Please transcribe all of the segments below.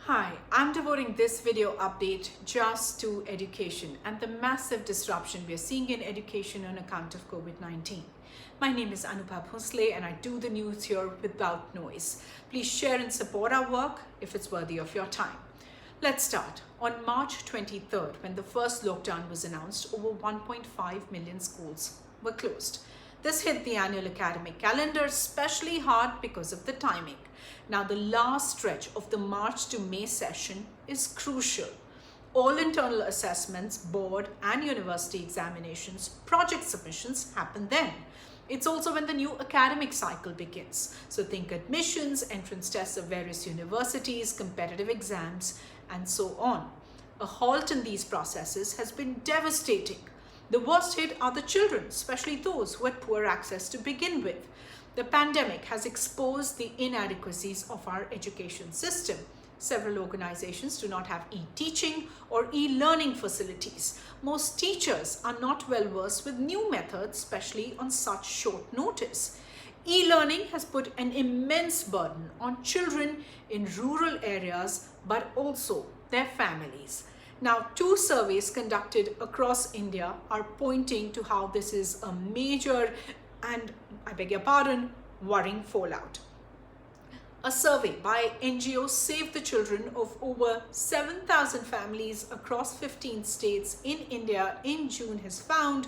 Hi, I'm devoting this video update just to education and the massive disruption we are seeing in education on account of COVID-19. My name is Anubha Bhonsle and I do the news here without noise. Please share and support our work if it's worthy of your time. Let's start. On March 23rd, when the first lockdown was announced, over 1.5 million schools were closed. This hit the annual academic calendar especially hard because of the timing. Now, the last stretch of the March to May session is crucial. All internal assessments, board and university examinations, project submissions happen then. It's also when the new academic cycle begins. So think admissions, entrance tests of various universities, competitive exams, and so on. A halt in these processes has been devastating. The worst hit are the children, especially those who had poor access to begin with. The pandemic has exposed the inadequacies of our education system. Several organizations do not have e-teaching or e-learning facilities. Most teachers are not well versed with new methods, especially on such short notice. E-learning has put an immense burden on children in rural areas, but also their families. Now, 2 surveys conducted across India are pointing to how this is a major and, I beg your pardon, worrying fallout. A survey by NGO Save the Children of over 7,000 families across 15 states in India in June has found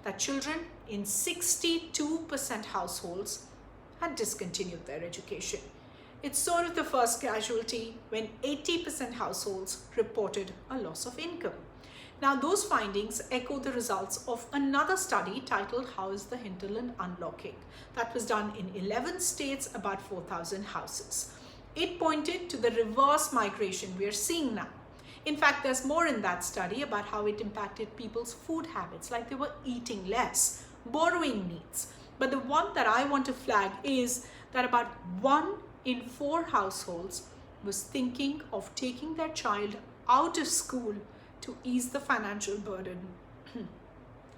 that children in 62% households had discontinued their education. It's sort of the first casualty when 80% households reported a loss of income. Now, those findings echo the results of another study titled How is the Hinterland Unlocking? That was done in 11 states, about 4,000 houses. It pointed to the reverse migration we are seeing now. In fact, there's more in that study about how it impacted people's food habits, like they were eating less, borrowing needs. But the one that I want to flag is that about 1 in 4 households was thinking of taking their child out of school to ease the financial burden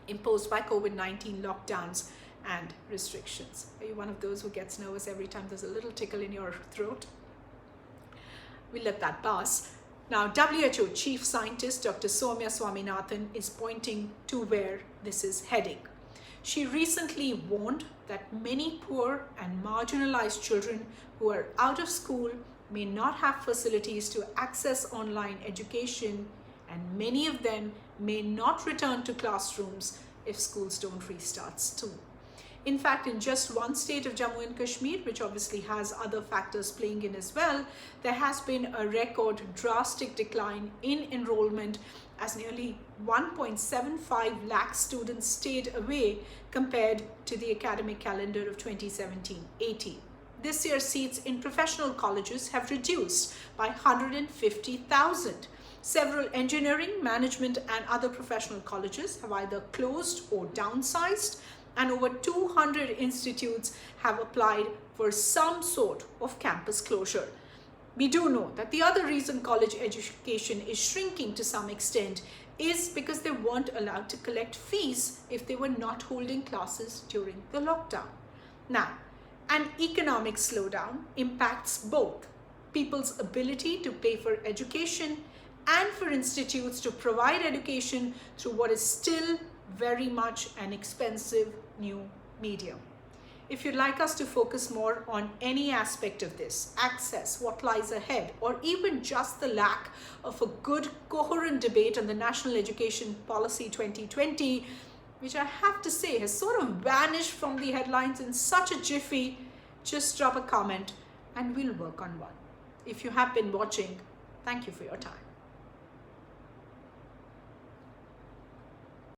imposed by COVID-19 lockdowns and restrictions. Are you one of those who gets nervous every time there's a little tickle in your throat? We'll let that pass. Now, WHO Chief Scientist Dr. Soumya S is pointing to where this is heading. She recently warned that many poor and marginalized children who are out of school may not have facilities to access online education, and many of them may not return to classrooms if schools don't restart soon. In fact, in just one state of Jammu and Kashmir, which obviously has other factors playing in as well, there has been a record drastic decline in enrollment as nearly 1.75 lakh students stayed away compared to the academic calendar of 2017-18. This year, seats in professional colleges have reduced by 150,000. Several engineering, management, and other professional colleges have either closed or downsized, and over 200 institutes have applied for some sort of campus closure. We do know that the other reason college education is shrinking to some extent is because they weren't allowed to collect fees if they were not holding classes during the lockdown. Now, an economic slowdown impacts both people's ability to pay for education and for institutes to provide education through what is still very much an expensive new medium. If you'd like us to focus more on any aspect of this, access, what lies ahead, or even just the lack of a good, coherent debate on the National Education Policy 2020, which I have to say has sort of vanished from the headlines in such a jiffy, just drop a comment and we'll work on one. If you have been watching, thank you for your time.